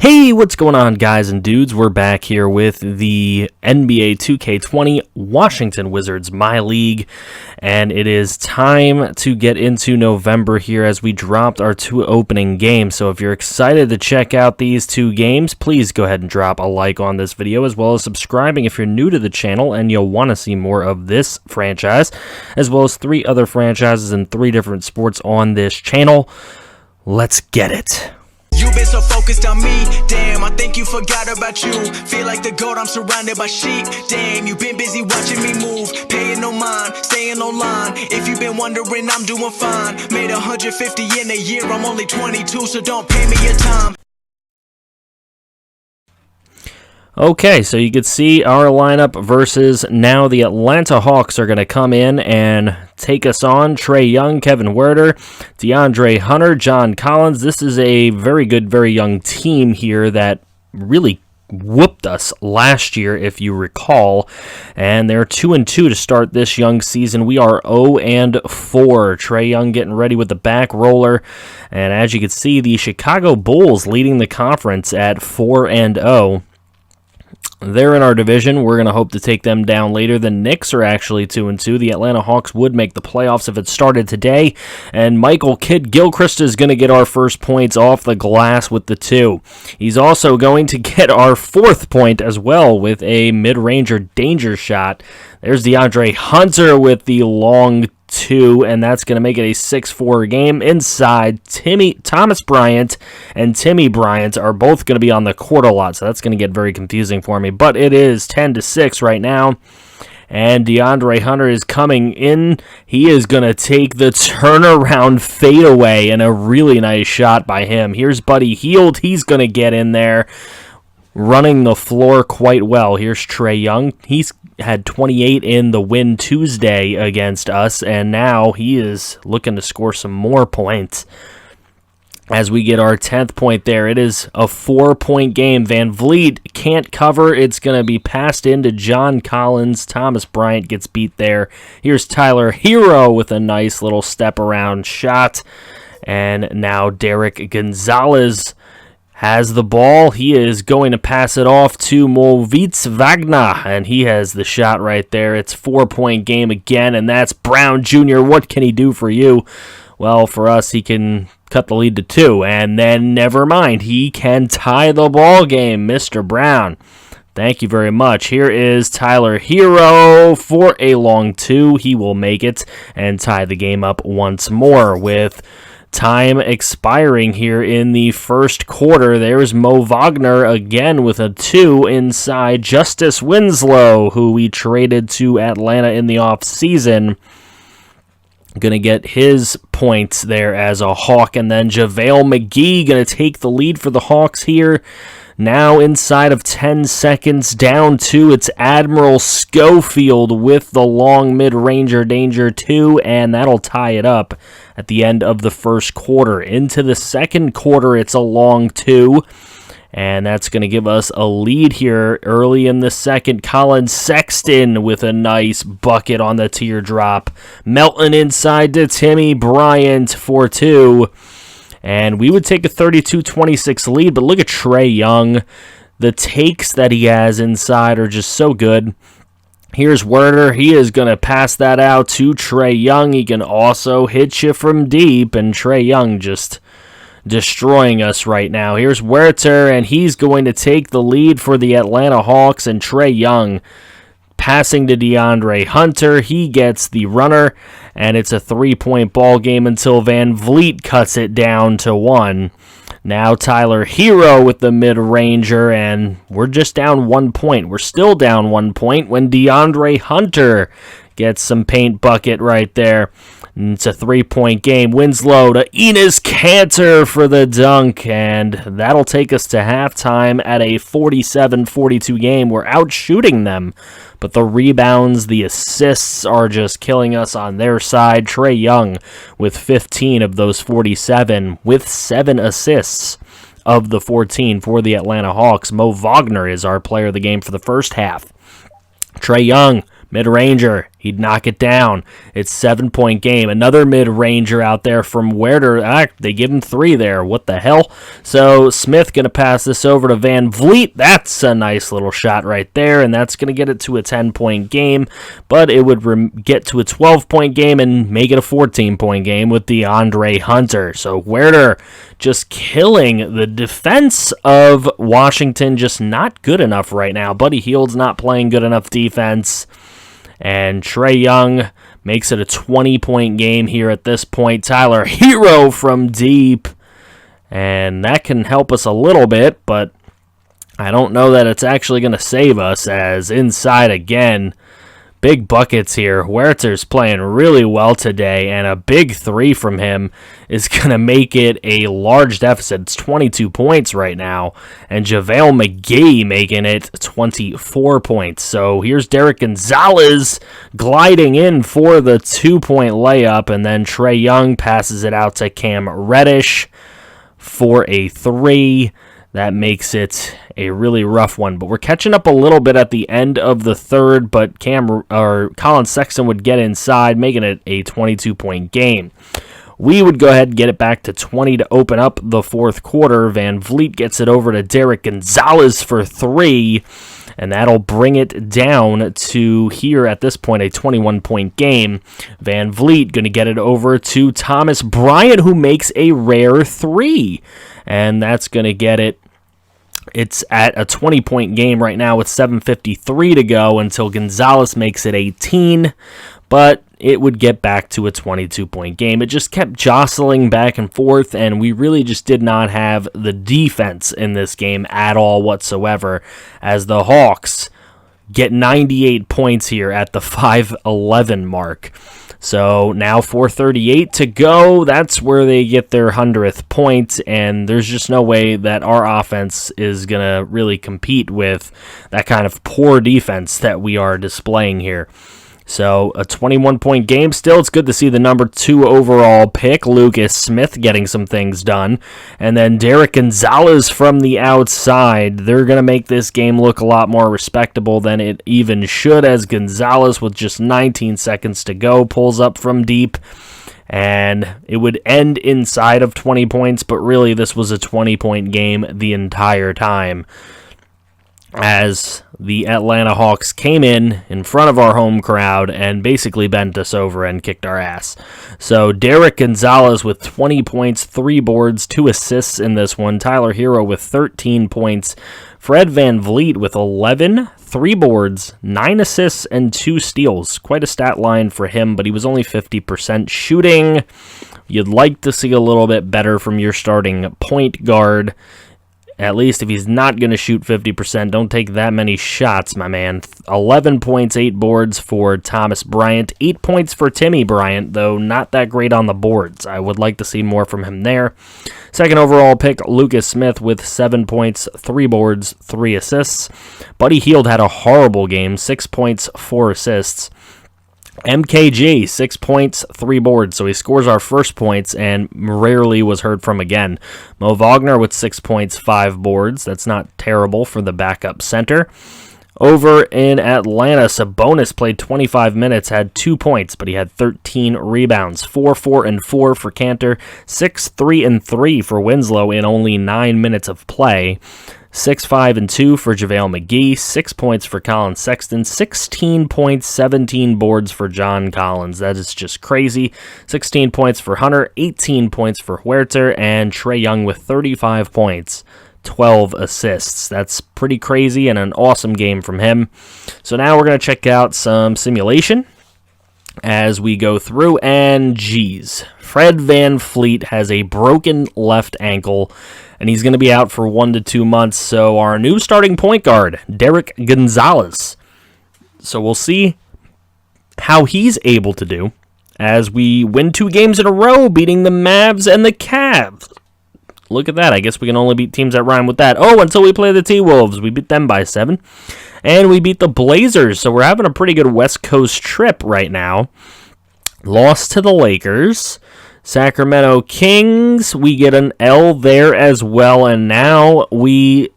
Hey, what's going on, guys and dudes? We're back here with the NBA 2K20 Washington Wizards MyLeague, and it is time to get into November here as we dropped our two opening games. So if you're excited to check out these two games, please go ahead and drop a like on this video, as well as subscribing if you're new to the channel and you'll want to see more of this franchise, as well as 3 other franchises and 3 different sports on this channel. Let's get it. You've been so focused on me, damn, I think you forgot about you. Feel like the goat, I'm surrounded by sheep. Damn, you've been busy watching me move, paying no mind, staying online. If you've been wondering, I'm doing fine. Made 150 in a year, I'm only 22, so don't pay me your time. Okay, so you can see our lineup versus now the Atlanta Hawks are going to come in and take us on. Trae Young, Kevin Huerter, DeAndre Hunter, John Collins. This is a very good, very young team here that really whooped us last year, if you recall, and they're 2-2 to start this young season. We are 0-4. Trae Young getting ready with the back roller, and as you can see, the Chicago Bulls leading the conference at 4-0. They're in our division. We're going to hope to take them down later. The Knicks are actually 2-2. The Atlanta Hawks would make the playoffs if it started today. And Michael KIOD-GILCHRIST is going to get our first points off the glass with the 2. He's also going to get our 4th point as well with a mid-ranger danger shot. There's DeAndre Hunter with the long 2, and that's going to make it a 6-4 game. Inside, Thomas Bryant and Timmy Bryant are both going to be on the court a lot, so that's going to get very confusing for me. But it is 10-6 right now, and DeAndre Hunter is coming in. He is going to take the turnaround fadeaway, and a really nice shot by him. Here's Buddy HIELD. He's going to get in there, running the floor quite well. Here's Trae Young. He's had 28 in the win Tuesday against us, and now he is looking to score some more points as we get our 10th point there. It is a 4-point game. Van Vliet can't cover. It's going to be passed into John Collins. Thomas Bryant gets beat there. Here's Tyler Hero with a nice little step around shot, and now Derek Gonzalez has the ball. He is going to pass it off to Moritz Wagner, and he has the shot right there. It's 4-point game again, and that's Brown Jr. What can he do for you? Well, for us, he can cut the lead to 2, and then never mind, he can tie the ball game, Mr. Brown. Thank you very much. Here is Tyler Hero for a long 2. He will make it and tie the game up once more with time expiring here in the first quarter. There's Mo Wagner again with a 2 inside. Justice Winslow, who we traded to Atlanta in the offseason, going to get his points there as a Hawk. And then JaVale McGee going to take the lead for the Hawks here. Now inside of 10 seconds, down 2, it's Admiral Schofield with the long mid-ranger danger 2, and that'll tie it up at the end of the first quarter. Into the second quarter, it's a long 2, and that's going to give us a lead here early in the second. Colin Sexton with a nice bucket on the teardrop. Melton inside to Timmy Bryant for 2. And we would take a 32-26 lead, but look at Trae Young. The takes that he has inside are just so good. Here's Huerter. He is going to pass that out to Trae Young. He can also hit you from deep, and Trae Young just destroying us right now. Here's Huerter, and he's going to take the lead for the Atlanta Hawks, and Trae Young passing to DeAndre Hunter. He gets the runner, and it's a 3-point ball game until Van Vliet cuts it down to 1. Now Tyler Hero with the mid-ranger, and we're just down 1 point. We're still down 1 point when DeAndre Hunter gets some paint bucket right there. And it's a 3-point game. Winslow to ENES KANTER for the dunk, and that'll take us to halftime at a 47-42 game. We're out shooting them, but the rebounds, the assists are just killing us on their side. Trae Young with 15 of those 47 with 7 assists of the 14 for the Atlanta Hawks. Mo Wagner is our player of the game for the first half. Trae Young, mid-ranger. he'd knock it down. It's 7-point game. Another mid-ranger out there from Werder. They give him 3 there. What the hell? So Smith going to pass this over to Van Vliet. That's a nice little shot right there, and that's going to get it to a 10-point game, but it would get to a 12-point game and make it a 14-point game with DeAndre Hunter. So Werder just killing the defense of Washington, just not good enough right now. Buddy Hield's not playing good enough defense, and Trae Young makes it a 20-point game here at this point. Tyler Hero from deep, and that can help us a little bit, but I don't know that it's actually going to save us, as inside again, big buckets here. Werther's playing really well today, and a big 3 from him is going to make it a large deficit. It's 22 points right now, and JaVale McGee making it 24 points. So here's Derek Gonzalez gliding in for the 2-point layup, and then Trae Young passes it out to Cam Reddish for a 3. That makes it a really rough one, but we're catching up a little bit at the end of the third, but Colin Sexton would get inside, making it a 22-point game. We would go ahead and get it back to 20 to open up the fourth quarter. Van Vliet gets it over to Derek Gonzalez for 3, and that'll bring it down to here at this point a 21-point game. Van Vliet going to get it over to Thomas Bryant, who makes a rare 3, and that's going to get it. It's at a 20-point game right now with 7:53 to go until Gonzalez makes it 18, but it would get back to a 22-point game. It just kept jostling back and forth, and we really just did not have the defense in this game at all whatsoever, as the Hawks get 98 points here at the 5:11 mark. So now 4:38 to go. That's where they get their 100th point, and there's just no way that our offense is going to really compete with that kind of poor defense that we are displaying here. So a 21-point game still. It's good to see the number 2 overall pick, Lucas Smith, getting some things done. And then Derek Gonzalez from the outside. They're going to make this game look a lot more respectable than it even should, as Gonzalez, with just 19 seconds to go, pulls up from deep. And it would end inside of 20 points, but really this was a 20-point game the entire time, as the Atlanta Hawks came in front of our home crowd and basically bent us over and kicked our ass. So Derek Gonzalez with 20 points, 3 boards, 2 assists in this one. Tyler Hero with 13 points. Fred Van Vliet with 11, 3 boards, 9 assists, and 2 steals. Quite a stat line for him, but he was only 50% shooting. You'd like to see a little bit better from your starting point guard. At least if he's not going to shoot 50%, don't take that many shots, my man. 11 points, 8 boards for Thomas Bryant. 8 points for Timmy Bryant, though not that great on the boards. I would like to see more from him there. Second overall pick, Lucas Smith with 7 points, 3 boards, 3 assists. Buddy Hield had a horrible game, 6 points, 4 assists. MKG, 6 points, 3 boards, so he scores our first points and rarely was heard from again. Mo Wagner with 6 points, 5 boards. That's not terrible for the backup center. Over in Atlanta, Sabonis played 25 minutes, had 2 points, but he had 13 rebounds. 4, 4, and 4 for Kanter. 6, 3, and 3 for Winslow in only 9 minutes of play. 6, 5, and 2 for JaVale McGee, 6 points for Colin Sexton, 16 points, 17 boards for John Collins. That is just crazy. 16 points for Hunter, 18 points for Huerter, and Trae Young with 35 points, 12 assists. That's pretty crazy and an awesome game from him. So now we're going to check out some simulation as we go through, and geez, Fred Van Vliet has a broken left ankle, and he's going to be out for 1 to 2 months. So our new starting point guard, Derek Gonzalez. So we'll see how he's able to do as we win 2 games in a row, beating the Mavs and the Cavs. Look at that. I guess we can only beat teams that rhyme with that. Oh, until we play the T-Wolves. We beat them by 7. And we beat the Blazers. So we're having a pretty good West Coast trip right now. Lost to the Lakers. Sacramento Kings, we get an L there as well, and now we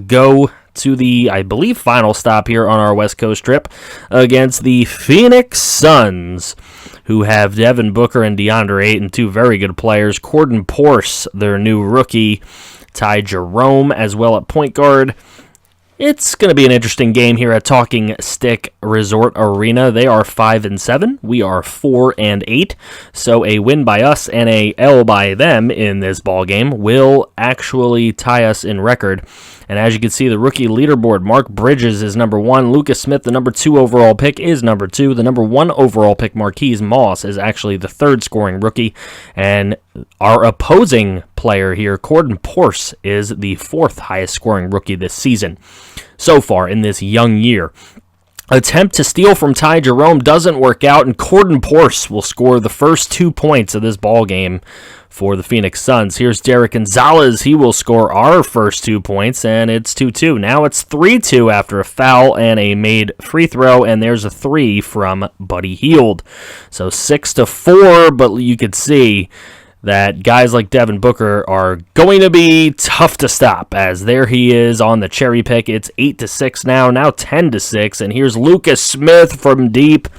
go to the, I believe, final stop here on our West Coast trip against the Phoenix Suns, who have Devin Booker and DeAndre Ayton, two very good players. Corden Porce, their new rookie. Ty Jerome as well at point guard. It's going to be an interesting game here at Talking Stick Resort Arena. They are 5-7. We are 4-8. So a win by us and a L by them in this ball game will actually tie us in record. And as you can see, the rookie leaderboard, Mark Bridges is number 1. Lucas Smith, the number 2 overall pick, is number 2. The number 1 overall pick, Marquise Moss, is actually the 3rd scoring rookie. And our opposing player here, Corden Porce, is the 4th highest scoring rookie this season so far in this young year. Attempt to steal from Ty Jerome doesn't work out, and Corden Porce will score the first 2 points of this ball game for the Phoenix Suns. Here's Derek Gonzalez. He will score our first 2 points, and it's 2-2. Now it's 3-2 after a foul and a made free throw, and there's a 3 from Buddy Hield. So 6-4, but you could see that guys like Devin Booker are going to be tough to stop, as there he is on the cherry pick. It's 8-6 now 10-6, and here's Lucas Smith from deep.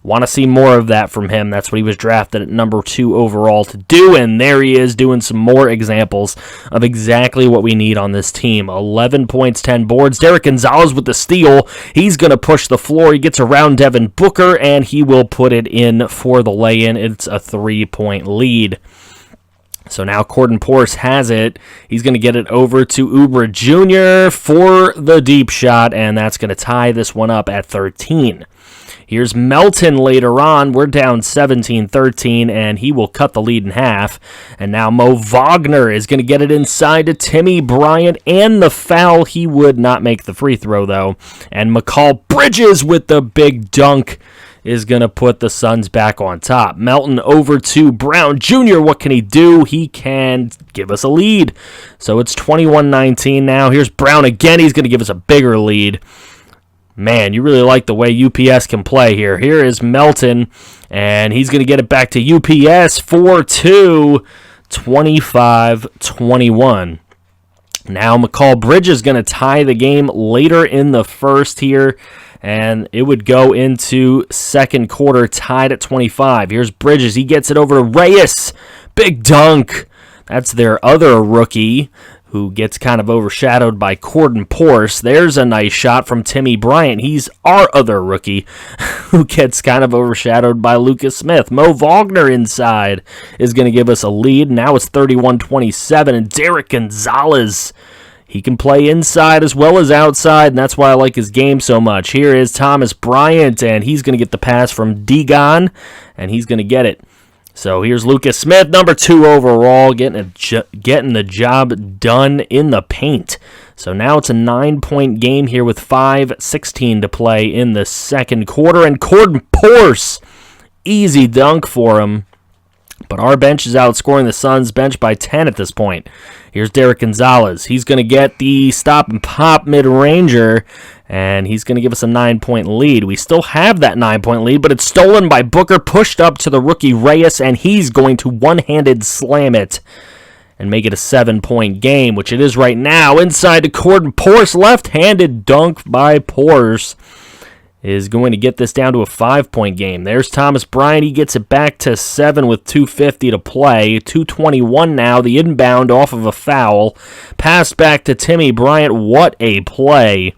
Want to see more of that from him. That's what he was drafted at number 2 overall to do, and there he is doing some more examples of exactly what we need on this team. 11 points, 10 boards. Derek Gonzalez with the steal. He's going to push the floor. He gets around Devin Booker, and he will put it in for the lay-in. It's a 3-point lead. So now Corden Porce has it. He's going to get it over to OUBRE Jr. for the deep shot, and that's going to tie this one up at 13. Here's Melton later on. We're down 17-13, and he will cut the lead in half. And now Mo Wagner is going to get it inside to Timmy Bryant, and the foul. He would not make the free throw, though. And McCall Bridges with the big dunk is going to put the Suns back on top. Melton over to Brown Jr. What can he do? He can give us a lead. So it's 21-19 now. Here's Brown again. He's going to give us a bigger lead. Man, you really like the way UPS can play here. Here is Melton, and he's going to get it back to UPS 4-2, 25-21. Now McCall Bridges is going to tie the game later in the first here, and it would go into second quarter tied at 25. Here's Bridges. He gets it over to Reyes. Big dunk. That's their other rookie who gets kind of overshadowed by Corden Porce. There's a nice shot from Timmy Bryant. He's our other rookie who gets kind of overshadowed by Lucas Smith. Mo Wagner inside is going to give us a lead. Now it's 31-27, and Derek Gonzalez, he can play inside as well as outside, and that's why I like his game so much. Here is Thomas Bryant, and he's going to get the pass from DION, and he's going to get it. So here's Lucas Smith, number 2 overall, getting the job done in the paint. So now it's a 9-point game here with 5:16 to play in the second quarter. And Corden Porce, easy dunk for him. But our bench is outscoring the Suns' bench by 10 at this point. Here's Derek Gonzalez. He's going to get the stop and pop mid-ranger, and he's going to give us a 9-point lead. We still have that 9-point lead, but it's stolen by Booker, pushed up to the rookie Reyes, and he's going to one-handed slam it and make it a 7-point game, which it is right now. Inside to Corden Porce, left-handed dunk by Porce is going to get this down to a 5-point game. There's Thomas Bryant. He gets it back to 7 with 2:50 to play. 2:21 now. The inbound off of a foul. Passed back to Timmy Bryant. What a play.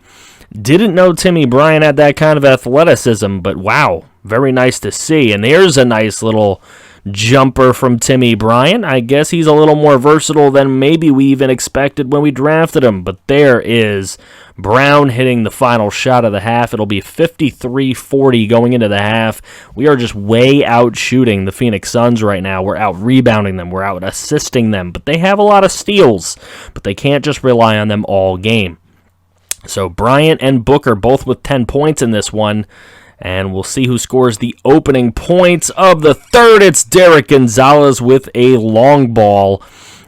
Didn't know Timmy Bryant had that kind of athleticism, but wow, very nice to see. And there's a nice little jumper from Timmy Bryant. I guess he's a little more versatile than maybe we even expected when we drafted him. But there is Brown hitting the final shot of the half. It'll be 53-40 going into the half. We are just way out shooting the Phoenix Suns right now. We're out rebounding them. We're out assisting them. But they have a lot of steals. But they can't just rely on them all game. So Bryant and Booker both with 10 points in this one. And we'll see who scores the opening points of the third. It's Derek Gonzalez with a long ball.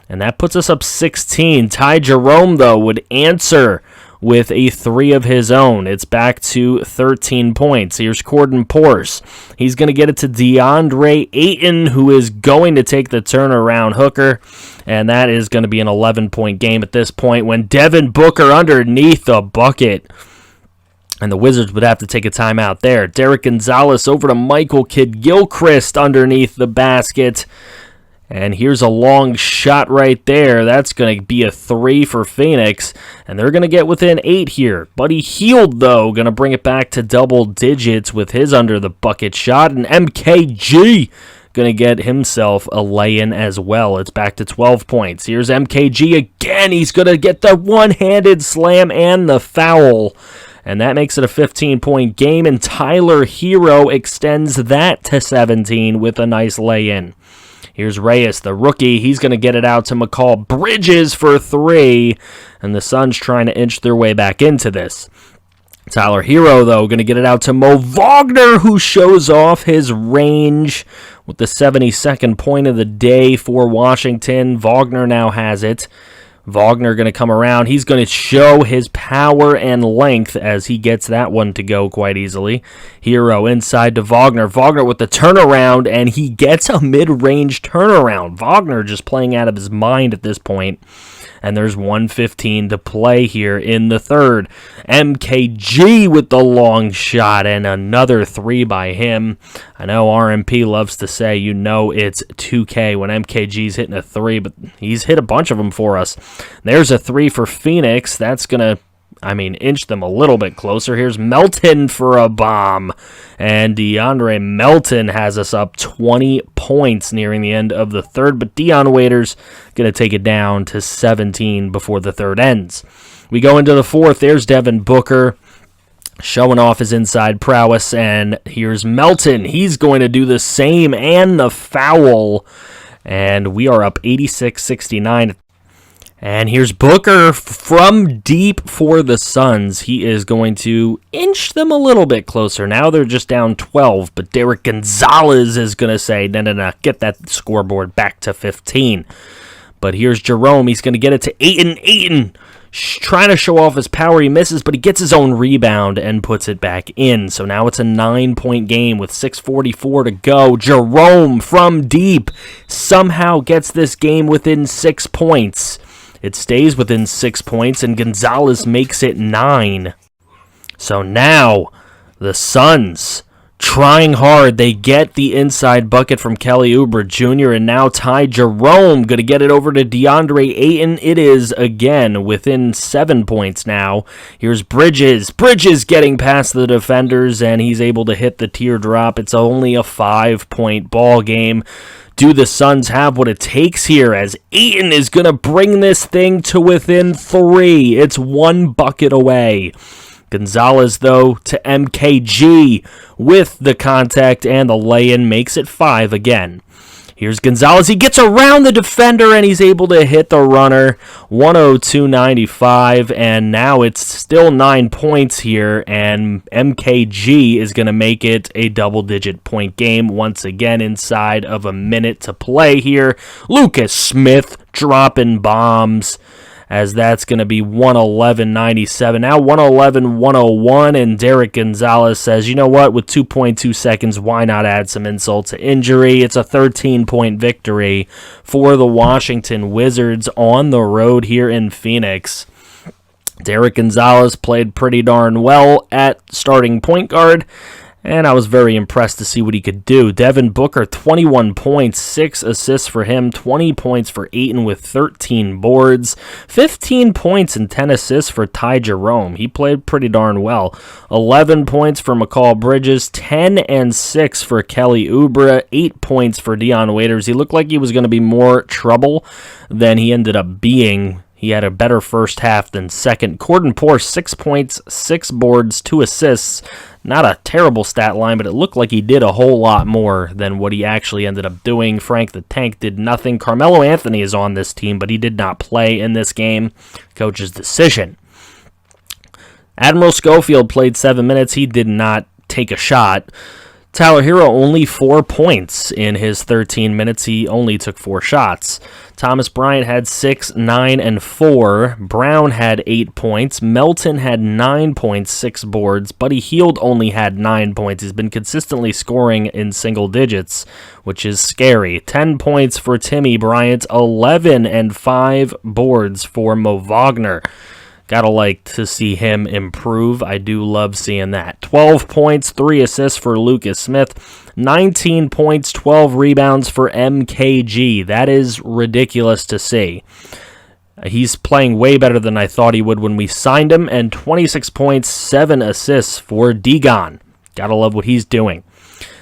And that puts us up 16. Ty Jerome, though, would answer with a 3 of his own. It's back to 13 points. Here's Corden Porce. He's going to get it to DeAndre Ayton, who is going to take the turnaround hooker, and that is going to be an 11-point game at this point when Devin Booker underneath the bucket. And the Wizards would have to take a timeout there. Derek Gonzalez over to Michael Kidd-Gilchrist underneath the basket. And here's a long shot right there. That's going to be a 3 for Phoenix. And they're going to get within 8 here. Buddy Hield, though, going to bring it back to double digits with his under-the-bucket shot. And MKG going to get himself a lay-in as well. It's back to 12 points. Here's MKG again. He's going to get the one-handed slam and the foul. And that makes it a 15-point game, and Tyler Hero extends that to 17 with a nice lay-in. Here's Reyes, the rookie. He's going to get it out to McCall Bridges for 3, and the Suns trying to inch their way back into this. Tyler Hero, though, going to get it out to Mo Wagner, who shows off his range with the 72nd point of the day for Washington. Wagner now has it. Wagner going to come around. He's going to show his power and length as he gets that one to go quite easily. Hero inside to Wagner. Wagner with the turnaround, and he gets a mid-range turnaround. Wagner just playing out of his mind at this point. And there's 1:15 to play here in the third. MKG with the long shot and another 3 by him. I know RMP loves to say, you know it's 2K when MKG's hitting a 3, but he's hit a bunch of them for us. There's a 3 for Phoenix. That's going to, inch them a little bit closer. Here's Melton for a bomb. And DeAndre Melton has us up 20 points nearing the end of the third. But Dion Waiters going to take it down to 17 before the third ends. We go into the fourth. There's Devin Booker showing off his inside prowess. And here's Melton. He's going to do the same and the foul. And we are up 86-69. And here's Booker from deep for the Suns. He is going to inch them a little bit closer. Now they're just down 12, but Derek Gonzalez is going to say, no, get that scoreboard back to 15. But here's Jerome. He's going to get it to Ayton. Ayton trying to show off his power. He misses, but he gets his own rebound and puts it back in. So now it's a 9-point game with 6:44 to go. Jerome from deep somehow gets this game within 6 points. It stays within 6 points, and Gonzalez makes it 9. So now, the Suns, trying hard, they get the inside bucket from Kelly Oubre Jr., and now Ty Jerome going to get it over to DeAndre Ayton. It is, again, within 7 points now. Here's Bridges. Bridges getting past the defenders, and he's able to hit the teardrop. It's only a 5-point ball game. Do the Suns have what it takes here as Ayton is going to bring this thing to within 3? It's 1 bucket away. Gonzalez, though, to MKG with the contact and the lay-in makes it 5 again. Here's Gonzalez. He gets around the defender, and he's able to hit the runner. 102-95, and now it's still 9 points here, and MKG is going to make it a double-digit point game once again inside of a minute to play here. Lucas Smith dropping bombs, as that's going to be 111-97. Now 111-101, and Derek Gonzalez says, you know what, with 2.2 seconds, why not add some insult to injury? It's a 13-point victory for the Washington Wizards on the road here in Phoenix. Derek Gonzalez played pretty darn well at starting point guard, and I was very impressed to see what he could do. Devin Booker, 21 points, 6 assists for him, 20 points for Ayton with 13 boards, 15 points and 10 assists for Ty Jerome. He played pretty darn well. 11 points for McCall Bridges, 10 and 6 for Kelly Oubre, 8 points for Dion Waiters. He looked like he was going to be more trouble than he ended up being. He had a better first half than second. Corden Porce, 6 points, 6 boards, 2 assists. Not a terrible stat line, but it looked like he did a whole lot more than what he actually ended up doing. Frank the Tank did nothing. Carmelo Anthony is on this team, but he did not play in this game. Coach's decision. Admiral Schofield played 7 minutes. He did not take a shot. Tyler Hero only 4 points in his 13 minutes. He only took 4 shots. Thomas Bryant had 6, 9, and 4. Brown had 8 points. Melton had 9 points, 6 boards. Buddy Hield only had 9 points. He's been consistently scoring in single digits, which is scary. 10 points for Timmy Bryant. 11 and 5 boards for Mo Wagner. Gotta like to see him improve. I do love seeing that. 12 points, 3 assists for Lucas Smith. 19 points, 12 rebounds for MKG. That is ridiculous to see. He's playing way better than I thought he would when we signed him. And 26 points, 7 assists for DION. Gotta love what he's doing.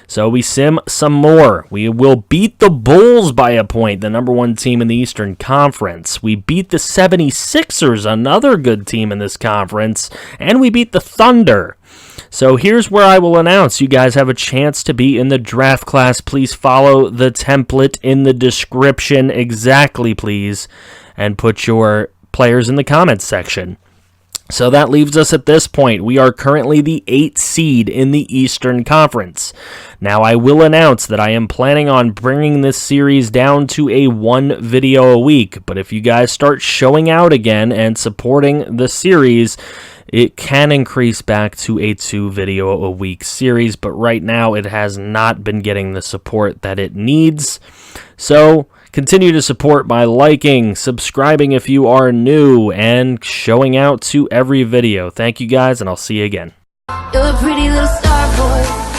So we sim some more. We will beat the Bulls by a point, the number 1 team in the Eastern Conference. We beat the 76ers, another good team in this conference. And we beat the Thunder. So here's where I will announce you guys have a chance to be in the draft class. Please follow the template in the description exactly, please. And put your players in the comments section. So that leaves us at this point. We are currently the 8th seed in the Eastern Conference. Now, I will announce that I am planning on bringing this series down to a 1 video a week. But if you guys start showing out again and supporting the series, it can increase back to a 2 video a week series. But right now, it has not been getting the support that it needs. So continue to support by liking, subscribing if you are new, and showing out to every video. Thank you guys, and I'll see you again. You're a pretty little star boy.